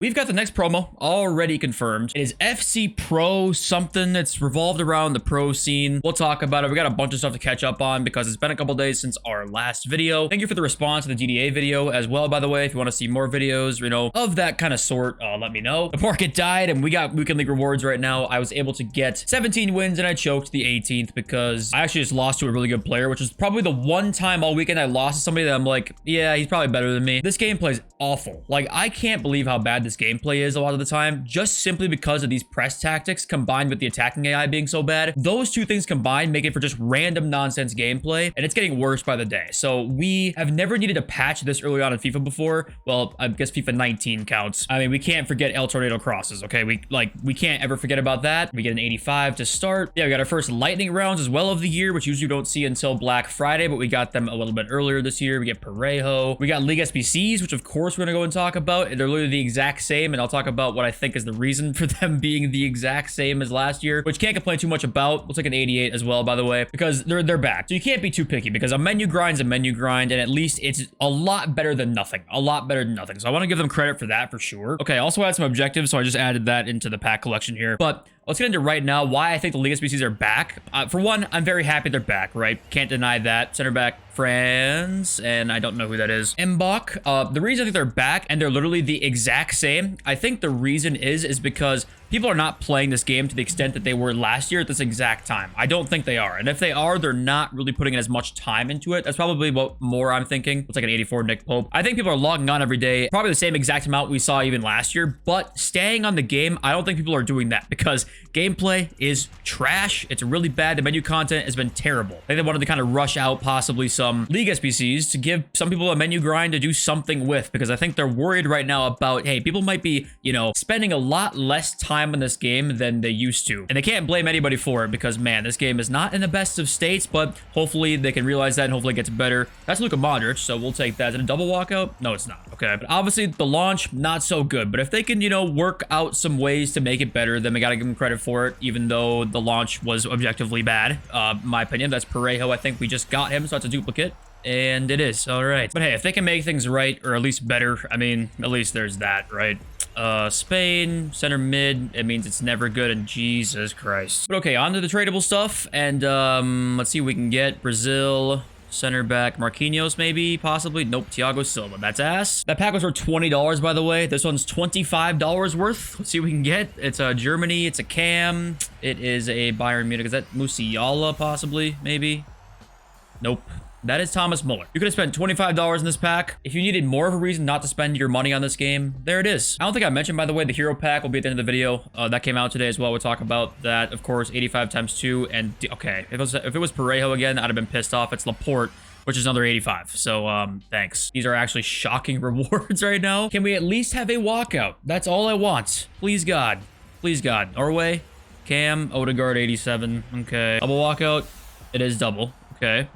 We've got the next promo already confirmed. It is FC Pro something that's revolved around the pro scene. We'll talk about it. We got a bunch of stuff to catch up on because it's been a couple days since our last video. Thank you for the response to the GDA video as well, by the way. If you want to see more videos, of that kind of sort, let me know. The market died and we got weekend league rewards right now. I was able to get 17 wins and I choked the 18th because I actually just lost to a really good player, which is probably the one time all weekend I lost to somebody that I'm like, yeah, he's probably better than me. This gameplay is awful. Like, I can't believe how bad this gameplay is a lot of the time, just simply because of these press tactics combined with the attacking AI being so bad. Those two things combined make it for just random nonsense gameplay, and it's getting worse by the day. So we have never needed a patch this early on in FIFA before. Well, I guess FIFA 19 counts. I mean, we can't forget El Tornado crosses, okay? We can't ever forget about that. We get an 85 to start. Yeah, we got our first lightning rounds as well of the year, which usually don't see until Black Friday, but we got them a little bit earlier this year. We get Parejo. We got League SBCs, which of course we're gonna go and talk about. They're literally the exact same, and I'll talk about what I think is the reason for them being the exact same as last year, which can't complain too much about. We'll take an 88 as well, by the way, because they're back. So you can't be too picky because a menu grind's a menu grind, and at least it's a lot better than nothing. A lot better than nothing. So I want to give them credit for that for sure. Okay, I also had some objectives, so I just added that into the pack collection here. But let's get into right now why I think the League SBCs are back. For one, I'm very happy they're back, right? Can't deny that. Center back France, and I don't know who that is. Mbok. The reason I think they're back and they're literally the exact same, I think the reason is because people are not playing this game to the extent that they were last year at this exact time. I don't think they are. And if they are, they're not really putting as much time into it. That's probably what more I'm thinking. It's like an 84 Nick Pope. I think people are logging on every day, probably the same exact amount we saw even last year, but staying on the game, I don't think people are doing that because gameplay is trash. It's really bad. The menu content has been terrible. I think they wanted to kind of rush out possibly some League SBCs to give some people a menu grind to do something with, because I think they're worried right now about, hey, people might be, spending a lot less time in this game than they used to. And they can't blame anybody for it because, man, this game is not in the best of states, but hopefully they can realize that and hopefully it gets better. That's Luka Modric, so we'll take that. Is it a double walkout? No, it's not. Okay, but obviously the launch, not so good. But if they can, work out some ways to make it better, then we got to give them credit for it, even though the launch was objectively bad. My opinion, that's Parejo. I think we just got him, so that's a duplicate. And it is. All right. But hey, if they can make things right, or at least better, I mean, at least there's that, right? Spain, center mid, it means it's never good, and Jesus Christ. But okay, on to the tradable stuff, and let's see what we can get. Brazil, center back, Marquinhos maybe, possibly. Nope, Thiago Silva, that's ass. That pack was worth $20, by the way. This one's $25 worth. Let's see what we can get. It's a Germany, it's a Cam, it is a Bayern Munich. Is that Musiala, possibly, maybe? Nope. That is Thomas Muller. You could have spent $25 in this pack. If you needed more of a reason not to spend your money on this game, there it is. I don't think I mentioned, by the way, the hero pack will be at the end of the video. That came out today as well. We'll talk about that, of course, 85 times 2. And, okay, if it was Parejo again, I'd have been pissed off. It's Laporte, which is another 85. So, thanks. These are actually shocking rewards right now. Can we at least have a walkout? That's all I want. Please, God. Please, God. Norway, Cam, Odegaard, 87. Okay. Double walkout. It is double. Okay.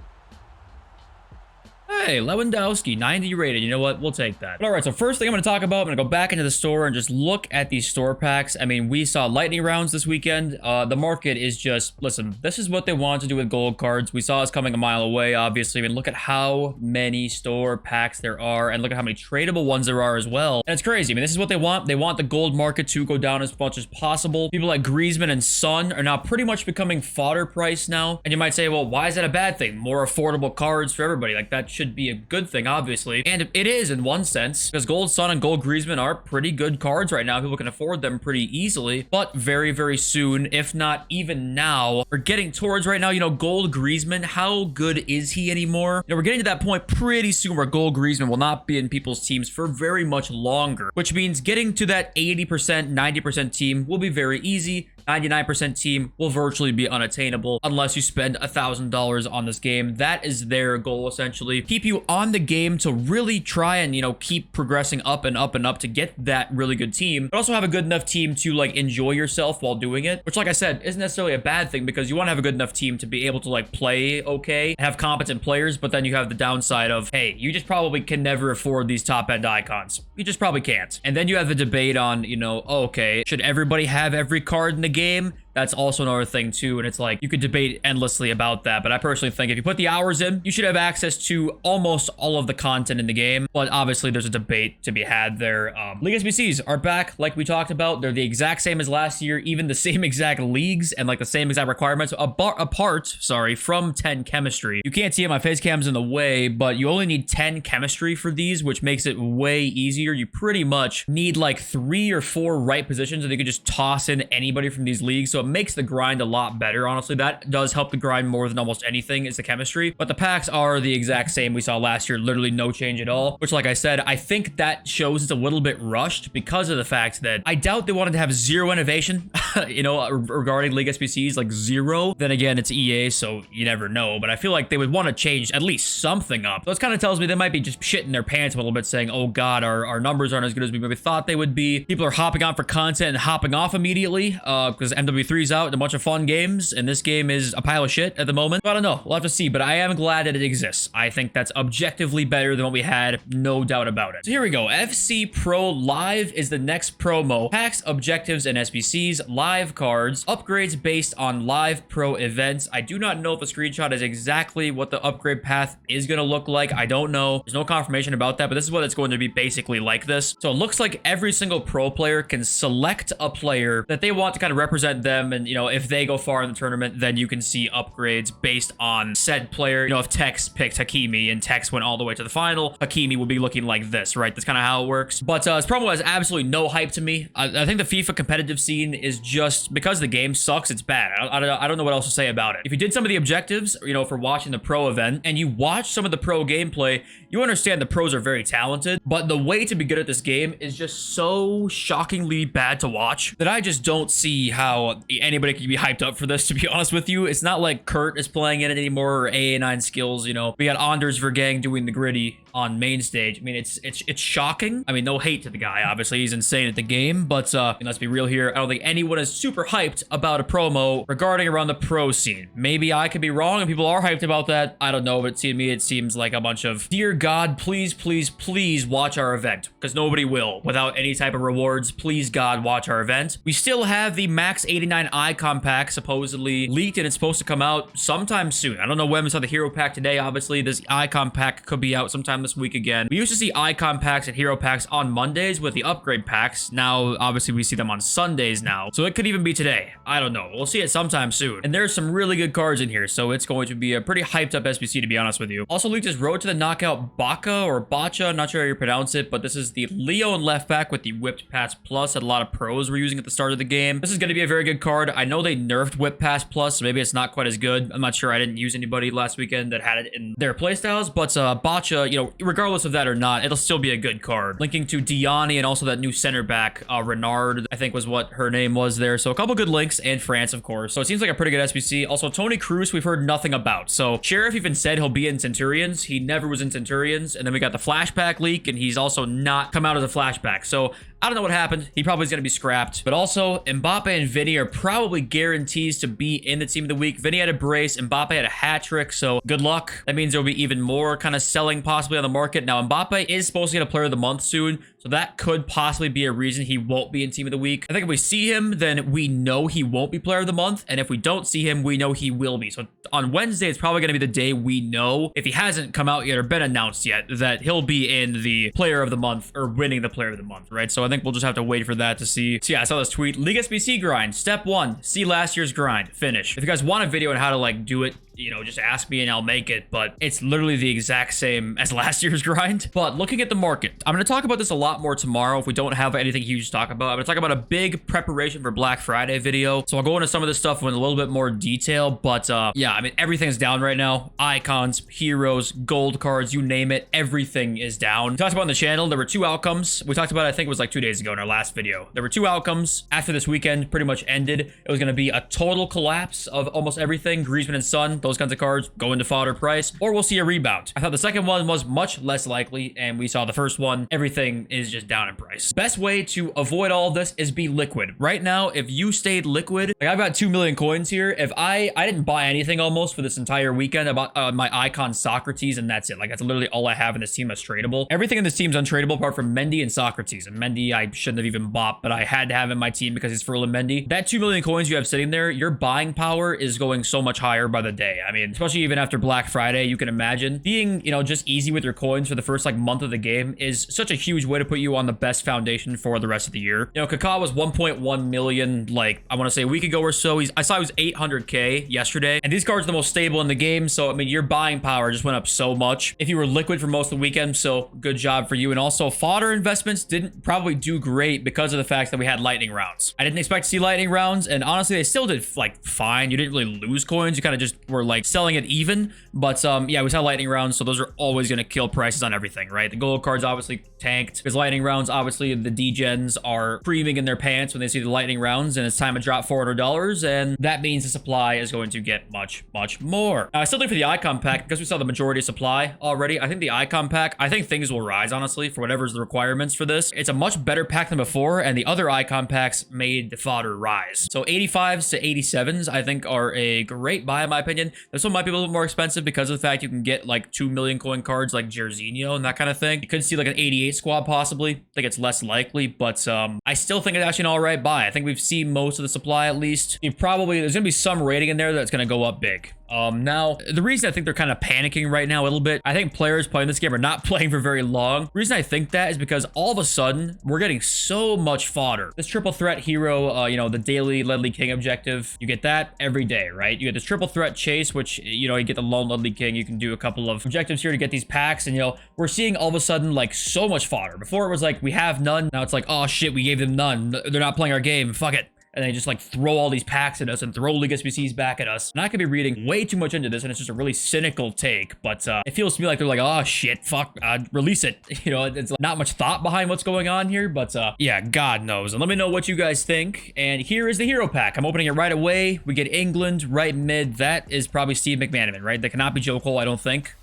Hey, Lewandowski, 90 rated. You know what? We'll take that. But all right, so first thing I'm going to talk about, I'm going to go back into the store and just look at these store packs. I mean, we saw lightning rounds this weekend. The market is just, listen, this is what they want to do with gold cards. We saw us coming a mile away, obviously. I mean, look at how many store packs there are, and look at how many tradable ones there are as well. And it's crazy. I mean, this is what they want. They want the gold market to go down as much as possible. People like Griezmann and Son are now pretty much becoming fodder price now. And you might say, well, why is that a bad thing? More affordable cards for everybody. Like, that should be a good thing, obviously. And it is in one sense, because Gold Son and Gold Griezmann are pretty good cards right now. People can afford them pretty easily, but very, very soon, if not even now, we're getting towards right now, Gold Griezmann, how good is he anymore? We're getting to that point pretty soon where Gold Griezmann will not be in people's teams for very much longer, which means getting to that 80%, 90% team will be very easy. 99% team will virtually be unattainable unless you spend $1,000 on this game. That is their goal, essentially. Keep you on the game to really try and, keep progressing up and up and up to get that really good team, but also have a good enough team to, enjoy yourself while doing it, which, like I said, isn't necessarily a bad thing because you want to have a good enough team to be able to, play okay, have competent players, but then you have the downside of, hey, you just probably can never afford these top-end icons. You just probably can't. And then you have the debate on, okay, should everybody have every card in the game? That's also another thing too, and it's like you could debate endlessly about that, but I personally think if you put the hours in, you should have access to almost all of the content in the game. But obviously there's a debate to be had there. League SBCs are back, like we talked about. They're the exact same as last year, even the same exact leagues and like the same exact requirements apart, sorry, from 10 chemistry. You can't see it, my face cam's in the way, but you only need 10 chemistry for these, which makes it way easier. You pretty much need like 3 or 4 right positions, and you can just toss in anybody from these leagues. So it makes the grind a lot better. Honestly, that does help the grind more than almost anything is the chemistry. But the packs are the exact same we saw last year, literally no change at all, which like I said, I think that shows it's a little bit rushed because of the fact that I doubt they wanted to have zero innovation, you know, regarding League SBCs, like 0. Then again, it's EA, so you never know, but I feel like they would want to change at least something up. So it kind of tells me they might be just shitting their pants a little bit, saying, oh god, our numbers aren't as good as we maybe thought they would be. People are hopping on for content and hopping off immediately because MW3's out and a bunch of fun games, and this game is a pile of shit at the moment. But I don't know, we'll have to see, but I am glad that it exists. I think that's objectively better than what we had, no doubt about it. So here we go. FC Pro Live is the next promo. Packs, objectives, and SBCs, live cards, upgrades based on live pro events. I do not know if the screenshot is exactly what the upgrade path is going to look like. I don't know. There's no confirmation about that, but this is what it's going to be basically like this. So it looks like every single pro player can select a player that they want to kind of represent them, and you know, if they go far in the tournament, then you can see upgrades based on said player. You know, if Tex picked Hakimi and Tex went all the way to the final, Hakimi will be looking like this, right? That's kind of how it works. But this promo has absolutely no hype to me. I think the FIFA competitive scene is just, because the game sucks, it's bad. I don't know what else to say about it. If you did some of the objectives, you know, for watching the pro event, and you watch some of the pro gameplay, you understand the pros are very talented, but the way to be good at this game is just so shockingly bad to watch that I just don't see how anybody can be hyped up for this, to be honest with you. It's not like Kurt is playing in it anymore, or AA9 skills, you know. We got Anders Vergang doing the gritty on main stage. I mean, it's shocking. I mean, no hate to the guy, obviously he's insane at the game, but let's be real here. I don't think anyone is super hyped about a promo regarding around the pro scene. Maybe I could be wrong and people are hyped about that. I don't know, but to me it seems like a bunch of, dear God, please, please, please watch our event, because nobody will without any type of rewards. Please God, watch our event. We still have the max 89 icon pack supposedly leaked, and it's supposed to come out sometime soon. I don't know when. We saw the hero pack today. Obviously this icon pack could be out sometime this week again. We used to see icon packs and hero packs on Mondays with the upgrade packs. Now obviously we see them on Sundays now, so it could even be today. I don't know, we'll see it sometime soon. And there's some really good cards in here, so it's going to be a pretty hyped up SBC, to be honest with you. Also leaked is Road to the Knockout Baca or Bacha, not sure how you pronounce it, but this is the Leo and left back with the Whipped Pass Plus that a lot of pros were using at the start of the game. This is going to be a very good card. I know they nerfed Whip Pass Plus, so maybe it's not quite as good. I'm not sure. I didn't use anybody last weekend that had it in their playstyles, but Bacha, you know, regardless of that or not, it'll still be a good card. Linking to Diani and also that new center back, Renard, I think was what her name was there. So a couple good links, and France, of course. So it seems like a pretty good SBC. Also, Tony Cruz, we've heard nothing about. So Sheriff even said he'll be in Centurions. He never was in Centurions. And then we got the flashback leak, and he's also not come out as a flashback. So I don't know what happened. He probably is going to be scrapped. But also, Mbappe and Vinny are probably guarantees to be in the team of the week. Vinny had a brace. Mbappe had a hat trick. So good luck. That means there'll be even more kind of selling possibly on the market. Now, Mbappe is supposed to get a player of the month soon. So that could possibly be a reason he won't be in team of the week. I think if we see him, then we know he won't be player of the month. And if we don't see him, we know he will be. So on Wednesday, it's probably going to be the day we know, if he hasn't come out yet or been announced yet, that he'll be in the player of the month or winning the player of the month, right? So I think we'll just have to wait for that to see. So yeah, I saw this tweet. League SBC grind. Step 1, see last year's grind. Finish. If you guys want a video on how to like do it, you know, just ask me and I'll make it, but it's literally the exact same as last year's grind. But looking at the market, I'm going to talk about this a lot more tomorrow if we don't have anything huge to talk about. I'm going to talk about a big preparation for Black Friday video. So I'll go into some of this stuff in a little bit more detail, but yeah, I mean, everything's down right now. Icons, heroes, gold cards, you name it, everything is down. We talked about on the channel, there were 2 outcomes. We talked about, I think it was like 2 days ago in our last video. There were 2 outcomes after this weekend pretty much ended. It was going to be a total collapse of almost everything. Griezmann and Son those kinds of cards go into fodder price, or we'll see a rebound. I thought the second one was much less likely, and we saw the first one, everything is just down in price. Best way to avoid all of this is be liquid. Right now, if you stayed liquid, like I've got 2 million coins here. If I didn't buy anything almost for this entire weekend. I bought my icon Socrates, and that's it. Like, that's literally all I have in this team that's tradable. Everything in this team is untradeable apart from Mendy and Socrates. And Mendy, I shouldn't have even bought, but I had to have in my team because he's Ferland Mendy. That 2 million coins you have sitting there, your buying power is going so much higher by the day. I mean, especially even after Black Friday, you can imagine being, you know, just easy with your coins for the first like month of the game is such a huge way to put you on the best foundation for the rest of the year. You know, Kaká was 1.1 million, like, I want to say a week ago or so. I saw he was 800K yesterday, and these cards are the most stable in the game. So, I mean, your buying power just went up so much if you were liquid for most of the weekend. So good job for you. And also fodder investments didn't probably do great because of the fact that we had lightning rounds. I didn't expect to see lightning rounds, and honestly, they still did like fine. You didn't really lose coins. You kind of just were like selling it even. But yeah, we saw lightning rounds, so those are always going to kill prices on everything, right? The gold cards obviously tanked because lightning rounds, obviously the degens are creaming in their pants when they see the lightning rounds, and it's time to drop $400, and that means the supply is going to get much more. Now, I still think for the icon pack, because we saw the majority of supply already, I think the icon pack, I think things will rise, honestly, for whatever's the requirements for this. It's a much better pack than before, and the other icon packs made the fodder rise. So 85s to 87s, I think, are a great buy in my opinion. This one might be a little bit more expensive because of the fact you can get like 2 million coin cards like Jairzinho and that kind of thing. You could see like an 88 squad possibly. I think it's less likely, but I still think it's actually an all right buy. I think we've seen most of the supply at least. There's gonna be some rating in there that's gonna go up big. Now, the reason I think they're kind of panicking right now a little bit, I think players playing this game are not playing for very long. The reason I think that is because all of a sudden, we're getting so much fodder. This triple threat hero, you know, the daily Ledley King objective, you get that every day, right? You get this triple threat chase, which, you know, you get the lone Ledley King. You can do a couple of objectives here to get these packs, and, you know, we're seeing all of a sudden, like, so much fodder. Before it was like, we have none. Now it's like, oh shit, we gave them none. They're not playing our game. Fuck it. And they just like throw all these packs at us and throw League SBCs back at us. And I could be reading way too much into this, and it's just a really cynical take, but it feels to me like they're like, oh shit, fuck, release it. You know, it's not much thought behind what's going on here, but yeah, God knows. And let me know what you guys think. And here is the hero pack. I'm opening it right away. We get England, right mid. That is probably Steve McManaman, right? That cannot be Joe Cole, I don't think.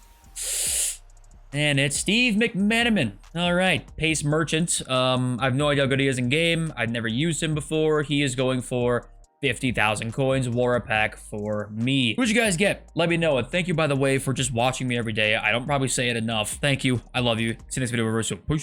And it's Steve McManaman. All right, Pace Merchant. I have no idea how good he is in game. I've never used him before. He is going for 50,000 coins. War pack for me. Who'd you guys get? Let me know. And thank you, by the way, for just watching me every day. I don't probably say it enough. Thank you. I love you. See you next video. Reverse. Peace.